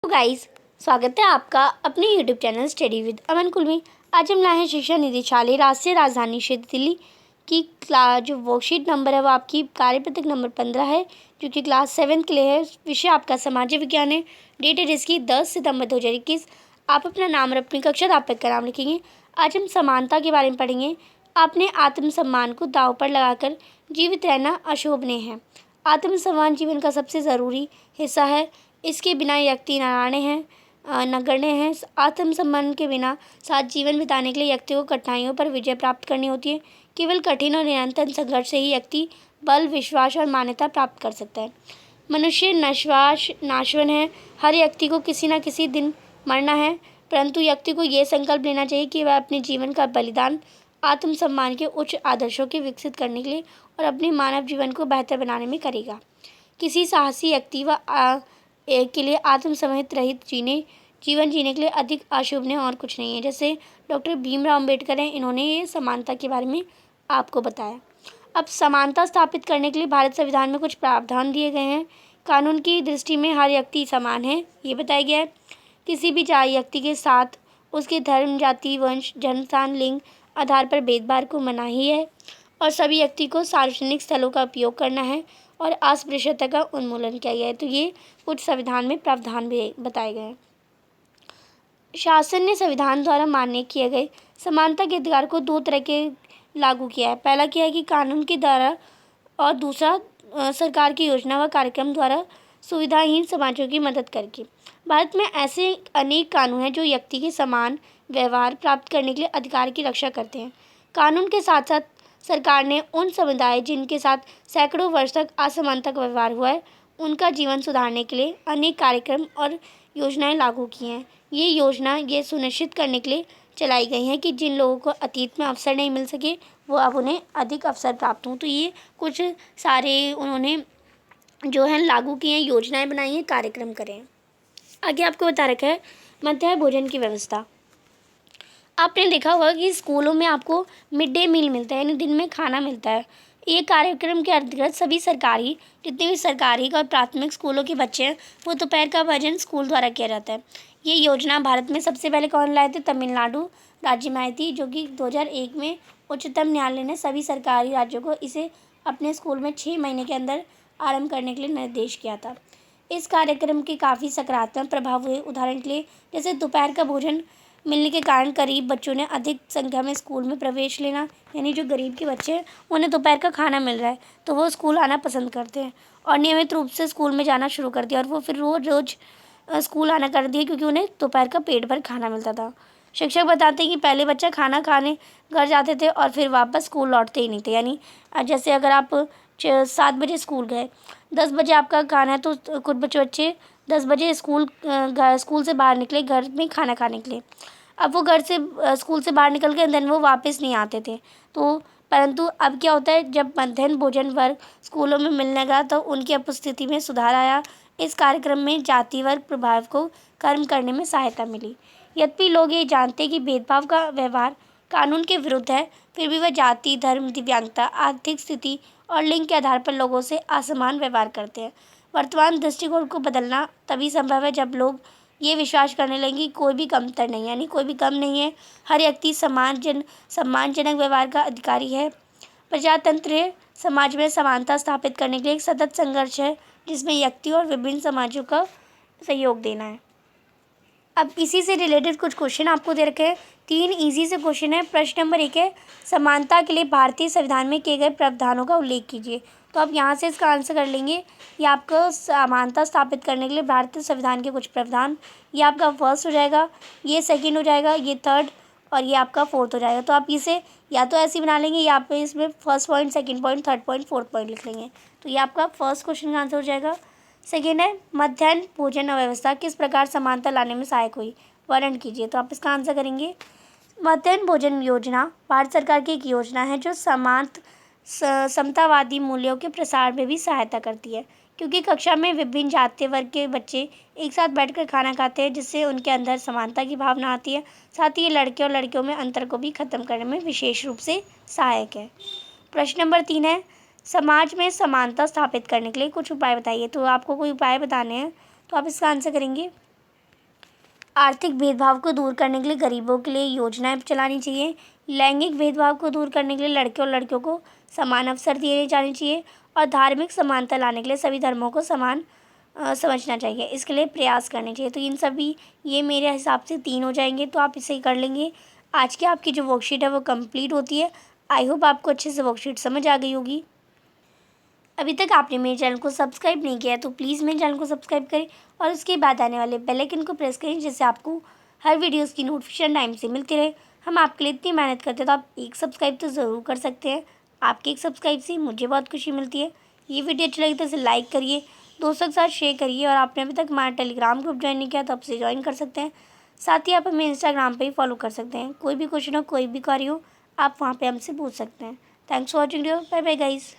तो गाइस, स्वागत है आपका अपने यूट्यूब चैनल स्टडी विद अमन कुल में। आज हम लाए हैं शिक्षा निदेशालय राष्ट्रीय राजधानी क्षेत्र दिल्ली की क्लास जो वर्कशीट नंबर है वो आपकी कार्यपत्रक नंबर 15 है, जो कि क्लास 7 के लिए है। विषय आपका सामाजिक विज्ञान है। डेट है जिसकी 10 सितंबर 2021। आप अपना नाम और अपनी कक्षा अध्यापक का नाम लिखेंगे। आज हम समानता के बारे में पढ़ेंगे। आपने आत्मसम्मान को दांव पर लगाकर जीवित रहना अशोभनीय है। आत्मसम्मान जीवन का सबसे ज़रूरी हिस्सा है। इसके बिना व्यक्ति नगण्य है। आत्मसम्मान के बिना साथ जीवन बिताने के लिए व्यक्ति को कठिनाइयों पर विजय प्राप्त करनी होती है। केवल कठिन और निरंतर संघर्ष से ही व्यक्ति बल, विश्वास और मान्यता प्राप्त कर सकता है। मनुष्य नाशवान है। हर व्यक्ति को किसी न किसी दिन मरना है, परंतु व्यक्ति को यह संकल्प लेना चाहिए कि वह अपने जीवन का बलिदान आत्मसम्मान के उच्च आदर्शों के विकसित करने के लिए और अपने मानव जीवन को बेहतर बनाने में करेगा। किसी साहसी व्यक्ति के लिए आत्मसम्मान रहित जीवन जीने के लिए अधिक अशोभनीय और कुछ नहीं है। जैसे डॉक्टर भीमराव अम्बेडकर हैं, इन्होंने ये समानता के बारे में आपको बताया। अब समानता स्थापित करने के लिए भारत संविधान में कुछ प्रावधान दिए गए हैं। कानून की दृष्टि में हर व्यक्ति समान है, ये बताया गया है। किसी भी व्यक्ति के साथ उसके धर्म, जाति, वंश, जन्मस्थान, लिंग आधार पर भेदभाव को मनाही है और सभी व्यक्ति को सार्वजनिक स्थलों का उपयोग करना है और अस्पृश्यता का उन्मूलन किया गया है। तो ये कुछ संविधान में प्रावधान भी बताए गए हैं। शासन ने संविधान द्वारा मान्य किए गए समानता के अधिकार को दो तरह के लागू किया है। पहला क्या है कि कानून के द्वारा और दूसरा सरकार की योजना व कार्यक्रम द्वारा सुविधाहीन समाजों की मदद करके। भारत में ऐसे अनेक कानून हैं जो व्यक्ति के समान व्यवहार प्राप्त करने के लिए अधिकार की रक्षा करते हैं। कानून के साथ साथ सरकार ने उन समुदाय जिनके साथ सैकड़ों वर्ष तक असमानता का व्यवहार हुआ है, उनका जीवन सुधारने के लिए अनेक कार्यक्रम और योजनाएं लागू की हैं। ये योजना ये सुनिश्चित करने के लिए चलाई गई हैं कि जिन लोगों को अतीत में अवसर नहीं मिल सके वो अब उन्हें अधिक अवसर प्राप्त हों। तो ये कुछ सारे उन्होंने जो है लागू किए हैं, योजनाएं बनाई हैं, कार्यक्रम करें। आगे आपको बता रखा है मध्याह्न भोजन की व्यवस्था। आपने देखा होगा कि स्कूलों में आपको मिड डे मील मिलता है, यानी दिन में खाना मिलता है। ये कार्यक्रम के अंतर्गत सभी जितने भी सरकारी और प्राथमिक स्कूलों के बच्चे हैं वो दोपहर का भोजन स्कूल द्वारा किया जाता है। ये योजना भारत में सबसे पहले कौन लाए थे? तमिलनाडु राज्य में आई थी, जो कि 2001 में उच्चतम न्यायालय ने सभी सरकारी राज्यों को इसे अपने स्कूल में 6 महीने के अंदर आरंभ करने के लिए निर्देश किया था। इस कार्यक्रम के काफ़ी सकारात्मक प्रभाव हुए। उदाहरण के लिए जैसे दोपहर का भोजन मिलने के कारण गरीब बच्चों ने अधिक संख्या में स्कूल में प्रवेश लेना, यानी जो गरीब के बच्चे हैं उन्हें दोपहर का खाना मिल रहा है तो वो स्कूल आना पसंद करते हैं और नियमित रूप से स्कूल में जाना शुरू कर दिया और वो फिर रोज़ स्कूल आना कर दिया क्योंकि उन्हें दोपहर का पेट भर खाना मिलता था। शिक्षक बताते हैं कि पहले बच्चा खाना खाने घर जाते थे और फिर वापस स्कूल लौटते ही नहीं थे। यानी जैसे अगर आप 7 बजे स्कूल गए, 10 बजे आपका खाना है तो कुछ बच्चे 10 बजे स्कूल से बाहर निकले घर में खाना खाने के लिए। अब वो घर से स्कूल से बाहर निकल के देन वो वापस नहीं आते थे। तो परंतु अब क्या होता है, जब मध्याह्न भोजन वर्ग स्कूलों में मिलने लगा तो उनकी उपस्थिति में सुधार आया। इस कार्यक्रम में जाति वर्ग प्रभाव को कम करने में सहायता मिली। यद्यपि लोग ये जानते हैं कि भेदभाव का व्यवहार कानून के विरुद्ध है, फिर भी वह जाति, धर्म, दिव्यांगता, आर्थिक स्थिति और लिंग के आधार पर लोगों से असमान व्यवहार करते हैं। वर्तमान दृष्टिकोण को बदलना तभी संभव है जब लोग ये विश्वास करने लगेंगे कि कोई भी कमतर नहीं है, यानी कोई भी कम नहीं है, हर व्यक्ति सम्मानजनक व्यवहार का अधिकारी है। प्रजातंत्र समाज में समानता स्थापित करने के लिए एक सतत संघर्ष है जिसमें व्यक्ति और विभिन्न समाजों का सहयोग देना है। अब इसी से रिलेटेड कुछ क्वेश्चन आपको दे रखे हैं। 3 इजी से क्वेश्चन है। प्रश्न नंबर 1 है, समानता के लिए भारतीय संविधान में किए गए प्रावधानों का उल्लेख कीजिए। तो आप यहाँ से इसका आंसर कर लेंगे। ये आपको समानता स्थापित करने के लिए भारतीय संविधान के कुछ प्रावधान, ये आपका फर्स्ट हो जाएगा, ये सेकंड हो जाएगा, ये थर्ड और ये आपका फोर्थ हो जाएगा। तो आप इसे या तो ऐसे ही बना लेंगे या आप इसमें first point, second point, third point, fourth point लिख लेंगे। तो ये आपका फर्स्ट क्वेश्चन का आंसर हो जाएगा। सेकेंड है, मध्याह्न भोजन व्यवस्था किस प्रकार समानता लाने में सहायक हुई, वर्णन कीजिए। तो आप इसका आंसर करेंगे। मध्याह्न भोजन योजना भारत सरकार की एक योजना है जो समतावादी मूल्यों के प्रसार में भी सहायता करती है, क्योंकि कक्षा में विभिन्न जातीय वर्ग के बच्चे एक साथ बैठकर खाना खाते हैं जिससे उनके अंदर समानता की भावना आती है। साथ ही ये लड़के और लड़कियों में अंतर को भी खत्म करने में विशेष रूप से सहायक है। प्रश्न नंबर 3 है, समाज में समानता स्थापित करने के लिए कुछ उपाय बताइए। तो आपको कोई उपाय बताने हैं तो आप इसका आंसर करेंगे। आर्थिक भेदभाव को दूर करने के लिए गरीबों के लिए योजनाएं चलानी चाहिए। लैंगिक भेदभाव को दूर करने के लिए लड़के और लड़कियों को समान अवसर दिए जाने चाहिए और धार्मिक समानता लाने के लिए सभी धर्मों को समान समझना चाहिए। इसके लिए प्रयास करने चाहिए। तो इन सभी ये मेरे हिसाब से 3 हो जाएंगे, तो आप इसे कर लेंगे। आज की आपकी जो वर्कशीट है वो कंप्लीट होती है। आई होप आपको अच्छे से वर्कशीट समझ आ गई होगी। अभी तक आपने मेरे चैनल को सब्सक्राइब नहीं किया है तो प्लीज़ मेरे चैनल को सब्सक्राइब करें और उसके बाद आने वाले बेल आइकन को प्रेस करें, जिससे आपको हर वीडियोस की नोटिफिकेशन टाइम से मिलती रहे। हम आपके लिए इतनी मेहनत करते हैं, तो आप एक सब्सक्राइब तो ज़रूर कर सकते हैं। आपके एक सब्सक्राइब से मुझे बहुत खुशी मिलती है। ये वीडियो अच्छी लगी तो इसे लाइक करिए, दोस्तों के साथ शेयर करिए और आपने अभी तक हमारा टेलीग्राम ग्रुप ज्वाइन नहीं किया तो आप उसे ज्वाइन कर सकते हैं। साथ ही आप हमें इंस्टाग्राम पर ही फॉलो कर सकते हैं। कोई भी क्वेश्चन हो, कोई भी क्वेरी हो, आप वहाँ पर हमसे पूछ सकते हैं। Thanks for watching video. Bye bye guys.